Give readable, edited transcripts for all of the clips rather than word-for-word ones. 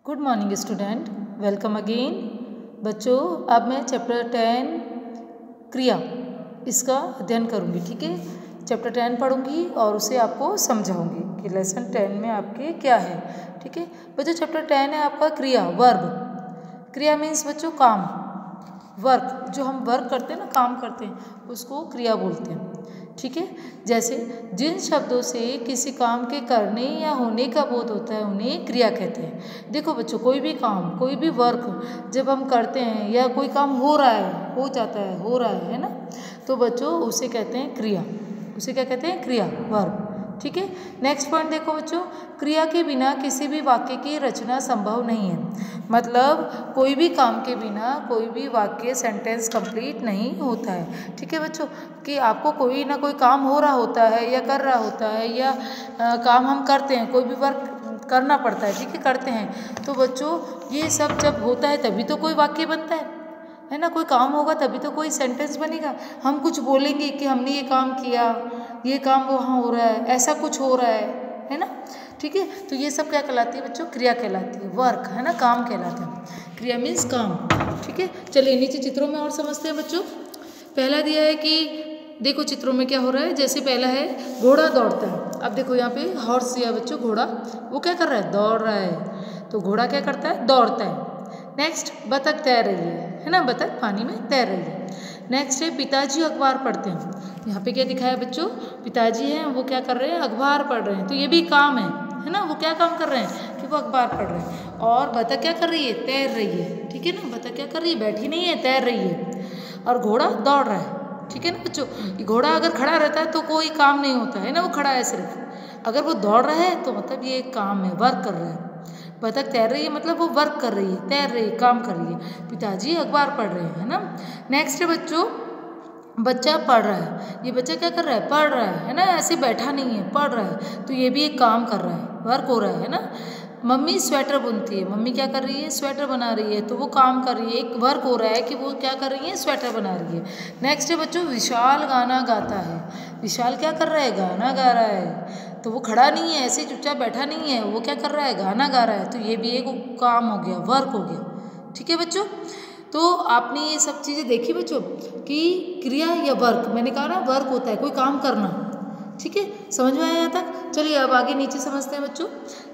Good morning student, welcome again. बच्चों, अब मैं चैप्टर 10 क्रिया इसका अध्ययन करूँगी। ठीक है, चैप्टर 10 पढ़ूँगी और उसे आपको समझाऊँगी कि लेसन 10 में आपके क्या है। ठीक है बच्चों, चैप्टर 10 है आपका क्रिया, वर्ब। क्रिया मीन्स बच्चों काम, वर्क। जो हम वर्क करते हैं ना, काम करते हैं, उसको क्रिया बोलते हैं। ठीक है, जैसे जिन शब्दों से किसी काम के करने या होने का बोध होता है उन्हें क्रिया कहते हैं। देखो बच्चों, कोई भी काम, कोई भी वर्क जब हम करते हैं या कोई काम हो रहा है, हो जाता है, हो रहा है ना, तो बच्चों उसे कहते हैं क्रिया। उसे क्या कहते हैं? क्रिया, वर्ब। ठीक है, नेक्स्ट पॉइंट देखो बच्चों, क्रिया के बिना किसी भी वाक्य की रचना संभव नहीं है। मतलब कोई भी काम के बिना कोई भी वाक्य, सेंटेंस कंप्लीट नहीं होता है। ठीक है बच्चों, कि आपको कोई ना कोई काम हो रहा होता है या कर रहा होता है या काम हम करते हैं, कोई भी वर्क करना पड़ता है। ठीक है, करते हैं तो बच्चों ये सब जब होता है तभी तो कोई वाक्य बनता है ना। कोई काम होगा तभी तो कोई सेंटेंस बनेगा। हम कुछ बोलेंगे कि हमने ये काम किया, ये काम वहाँ हो रहा है, ऐसा कुछ हो रहा है ना। ठीक है, तो ये सब क्या कहलाती है बच्चों? क्रिया कहलाती है, वर्क है ना, काम कहलाता है। क्रिया मीन्स काम। ठीक है, चलिए नीचे चित्रों में और समझते हैं बच्चों। पहला दिया है कि देखो चित्रों में क्या हो रहा है। जैसे पहला है घोड़ा दौड़ता है। अब देखो यहाँ पे हॉर्स दिया बच्चों, घोड़ा वो क्या कर रहा है? दौड़ रहा है। तो घोड़ा क्या करता है? दौड़ता है। नेक्स्ट, बतख तैर रही है ना, बतख पानी में तैर रही है। नेक्स्ट है पिताजी अखबार पढ़ते हैं। यहाँ पे क्या दिखाया है बच्चों? पिताजी हैं, वो क्या कर रहे हैं? अखबार पढ़ रहे हैं। तो ये भी काम है ना। वो क्या काम कर रहे हैं? कि वो अखबार पढ़ रहे हैं। और बतख क्या कर रही है? तैर रही है। ठीक है ना, बतख क्या कर रही है? बैठी नहीं है, तैर रही है। और घोड़ा दौड़ रहा है। ठीक है ना बच्चों, घोड़ा अगर खड़ा रहता है तो कोई काम नहीं होता है ना, वो खड़ा है सिर्फ। अगर वो दौड़ रहा है तो मतलब ये एक काम है, वर्क कर रहा है। बतख तैर रही है मतलब वो वर्क कर रही है, तैर रही है, काम कर रही है। पिताजी अखबार पढ़ रहे हैं, है ना। नेक्स्ट है बच्चों, बच्चा पढ़ रहा है। ये बच्चा क्या कर रहा है? पढ़ रहा है ना, ऐसे बैठा नहीं है, पढ़ रहा है। तो ये भी एक काम कर रहा है, वर्क हो रहा है ना। मम्मी स्वेटर बुनती है। मम्मी क्या कर रही है? स्वेटर बना रही है। तो वो काम कर रही है, एक वर्क हो रहा है कि वो क्या कर रही है? स्वेटर बना रही है। नेक्स्ट है बच्चों, विशाल गाना गाता है। विशाल क्या कर रहा है? गाना गा रहा है। तो वो खड़ा नहीं है, ऐसे चुपचाप बैठा नहीं है, वो क्या कर रहा है? गाना गा रहा है। तो ये भी एक काम हो गया, वर्क हो गया। ठीक है बच्चों, तो आपने ये सब चीज़ें देखी बच्चों कि क्रिया या वर्क, मैंने कहा ना वर्क होता है, कोई काम करना। ठीक है, समझ में आया यहाँ तक? चलिए अब आगे नीचे समझते हैं बच्चों।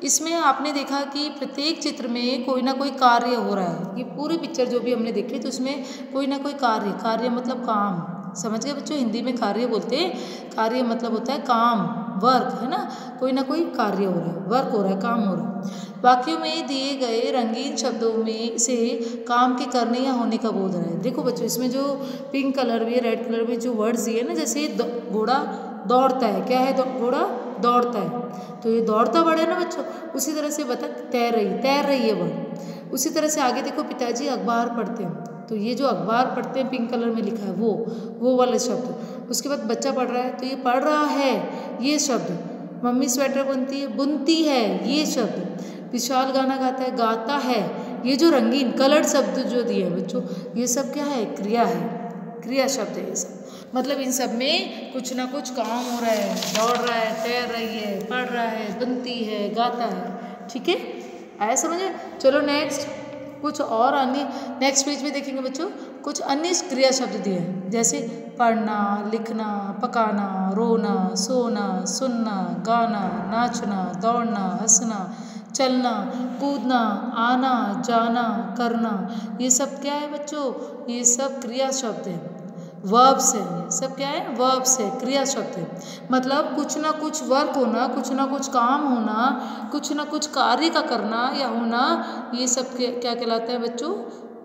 इसमें आपने देखा कि प्रत्येक चित्र में कोई ना कोई कार्य हो रहा है। ये पूरी पिक्चर जो भी हमने देखी तो इसमें कोई ना कोई कार्य, कार्य मतलब काम। समझ गए बच्चों? हिंदी में कार्य बोलते हैं। कार्य मतलब होता है काम, वर्क, है ना। कोई ना कोई कार्य हो रहा है, वर्क हो रहा है, काम हो रहा है। वाक्यों में दिए गए रंगीन शब्दों में से काम के करने या होने का बोध रहा है। देखो बच्चों, इसमें जो पिंक कलर में, रेड कलर में जो वर्ड्स दिए ना, जैसे घोड़ा दौड़ता है। क्या है? घोड़ा दौड़ता है। तो ये दौड़ता वर्ड है ना बच्चों। उसी तरह से बतख तैर रही है वर्ड। उसी तरह से आगे देखो, पिताजी अखबार पढ़ते हैं। तो ये जो अखबार पढ़ते हैं पिंक कलर में लिखा है वो वाला शब्द। उसके बाद बच्चा पढ़ रहा है, तो ये पढ़ रहा है ये शब्द। मम्मी स्वेटर बुनती है ये शब्द। विशाल गाना गाता है, गाता है। ये जो रंगीन कलर्ड शब्द जो दिए हैं बच्चों, ये सब क्या है? क्रिया है, क्रिया शब्द है ये सब। मतलब इन सब में कुछ ना कुछ काम हो रहा है, दौड़ रहा है, तैर रही है, पढ़ रहा है, बुनती है, गाता है। ठीक है, आया समझे? चलो नेक्स्ट कुछ और अन्य, नेक्स्ट पेज में देखेंगे बच्चों। कुछ अन्य क्रिया शब्द दिए हैं, जैसे पढ़ना, लिखना, पकाना, रोना, सोना, सुनना, गाना, नाचना, दौड़ना, हंसना, चलना, कूदना, आना, जाना, करना। ये सब क्या है बच्चों? ये सब क्रिया शब्द हैं, वर्ब्स है। ये सब क्या है? वर्ब्स है, क्रिया शब्द है। मतलब कुछ ना कुछ वर्क होना, कुछ ना कुछ काम होना, कुछ ना कुछ कार्य का करना या होना, ये सब क्या कहलाता है बच्चों?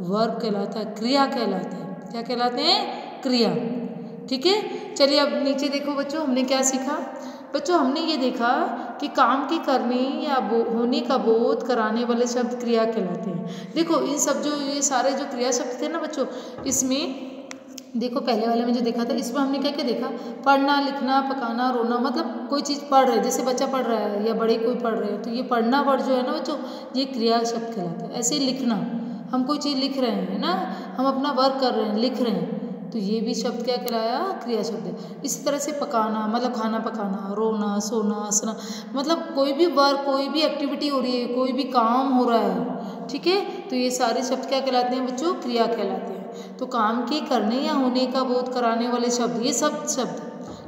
वर्ब कहलाता है, क्रिया कहलाता है। क्या कहलाते हैं? क्रिया। ठीक है, चलिए अब नीचे देखो बच्चों, हमने क्या सीखा? बच्चों हमने ये देखा कि काम के करने या होने का बोध कराने वाले शब्द क्रिया कहलाते हैं। देखो इन सब जो ये सारे जो क्रिया शब्द थे ना बच्चों, इसमें देखो पहले वाले में जो देखा था, इसमें हमने क्या क्या देखा? पढ़ना, लिखना, पकाना, रोना। मतलब कोई चीज़ पढ़ रहे, जैसे बच्चा पढ़ रहा है या बड़े कोई पढ़ रहे हैं, तो ये पढ़ना वर्ड जो है ना बच्चों, ये क्रिया शब्द कहलाता है। ऐसे ही लिखना, हम कोई चीज़ लिख रहे हैं ना, हम अपना वर्क कर रहे हैं, लिख रहे हैं, तो ये भी शब्द क्या कहलाया, क्रिया शब्द। इसी तरह से पकाना मतलब खाना पकाना, रोना, सोना, हंसना, मतलब कोई भी वर्क, कोई भी एक्टिविटी हो रही है, कोई भी काम हो रहा है, ठीक है, तो ये सारे शब्द क्या कहलाते हैं बच्चों, क्रिया कहलाते हैं। तो काम के करने या होने का बोध कराने वाले शब्द, ये सब शब्द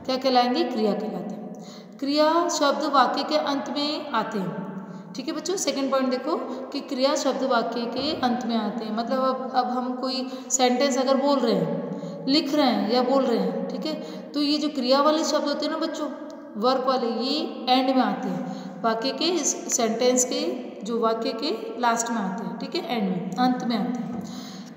क्या कहलाएंगे, क्रिया कहलाते हैं। क्रिया शब्द वाक्य के अंत में आते हैं, ठीक है बच्चों। सेकंड पॉइंट देखो कि क्रिया शब्द वाक्य के अंत में आते हैं, मतलब अब हम कोई सेंटेंस अगर बोल रहे हैं, लिख रहे हैं या बोल रहे हैं, ठीक है, तो ये जो क्रिया वाले शब्द होते हैं ना बच्चों, वर्क वाले, ये एंड में आते हैं, वाक्य के, इस सेंटेंस के, जो वाक्य के लास्ट में आते हैं, ठीक है, एंड में, अंत में आते हैं।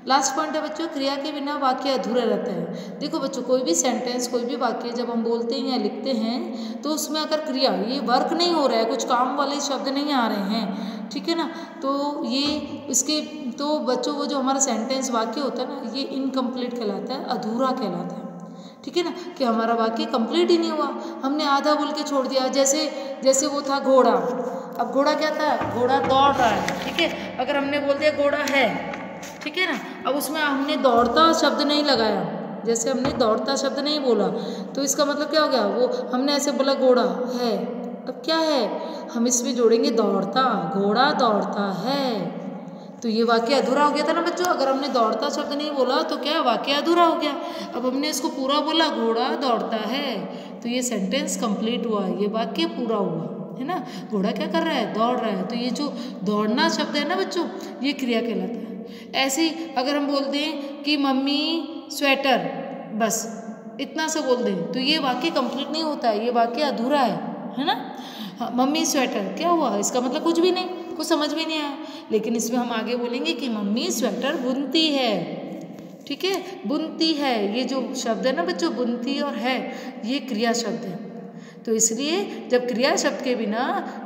लास्ट पॉइंट है बच्चों, क्रिया के बिना वाक्य अधूरा रहता है। देखो बच्चों, कोई भी सेंटेंस, कोई भी वाक्य जब हम बोलते हैं या लिखते हैं, तो उसमें अगर क्रिया, ये वर्क नहीं हो रहा है, कुछ काम वाले शब्द नहीं आ रहे हैं, ठीक है ना, तो ये इसके, तो बच्चों वो जो हमारा सेंटेंस वाक्य होता है ना, ये इनकम्प्लीट कहलाता है, अधूरा कहलाता है, ठीक है ना, कि हमारा वाक्य कंप्लीट ही नहीं हुआ, हमने आधा बोल के छोड़ दिया। जैसे वो था घोड़ा, अब घोड़ा क्या था, घोड़ा दौड़ रहा है, ठीक है, अगर हमने बोल दिया घोड़ा है, ठीक है ना, अब उसमें हमने दौड़ता शब्द नहीं लगाया, जैसे हमने दौड़ता शब्द नहीं बोला, तो इसका मतलब क्या हो गया, वो हमने ऐसे बोला घोड़ा है, अब क्या है, हम इसमें जोड़ेंगे दौड़ता, घोड़ा दौड़ता है, तो ये वाक्य अधूरा हो गया था ना बच्चों। अगर हमने दौड़ता शब्द नहीं बोला तो क्या, वाक्य अधूरा हो गया। अब हमने इसको पूरा बोला, घोड़ा दौड़ता है, तो ये सेंटेंस कंप्लीट हुआ, ये वाक्य पूरा हुआ, है ना। घोड़ा क्या कर रहा है, दौड़ रहा है, तो ये जो दौड़ना शब्द है ना बच्चों, ये क्रिया कहलाता है। ऐसे ही अगर हम बोल दें कि मम्मी स्वेटर, बस इतना सा बोल दें, तो ये वाक्य कंप्लीट नहीं होता है, ये वाक्य अधूरा है ना। हाँ, मम्मी स्वेटर, क्या हुआ, इसका मतलब कुछ भी नहीं, कुछ समझ में नहीं आया, लेकिन इसमें हम आगे बोलेंगे कि मम्मी स्वेटर बुनती है, ठीक है, बुनती है, ये जो शब्द है ना बच्चों, बुनती और है, ये क्रिया शब्द है। तो इसलिए जब क्रिया शब्द के बिना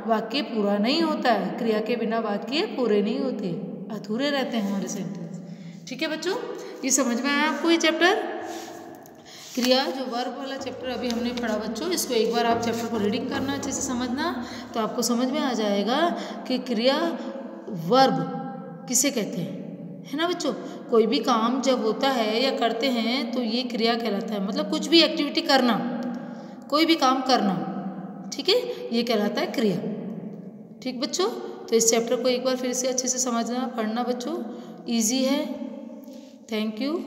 वाक्य पूरा नहीं होता है, क्रिया के बिना वाक्य पूरे नहीं होते, अधूरे रहते हैं हमारे सेंटेंस, ठीक है बच्चों। ये समझ में आया आपको ये चैप्टर, क्रिया जो वर्ब वाला चैप्टर अभी हमने पढ़ा बच्चों, इसको एक बार आप चैप्टर को रीडिंग करना, अच्छे से समझना, तो आपको समझ में आ जाएगा कि क्रिया वर्ब किसे कहते हैं, है ना बच्चों। कोई भी काम जब होता है या करते हैं तो ये क्रिया कहलाता है, मतलब कुछ भी एक्टिविटी करना, कोई भी काम करना, ठीक है, ये कहलाता है क्रिया, ठीक बच्चों। तो इस चैप्टर को एक बार फिर से अच्छे से समझना, पढ़ना बच्चों, ईजी है। Thank you.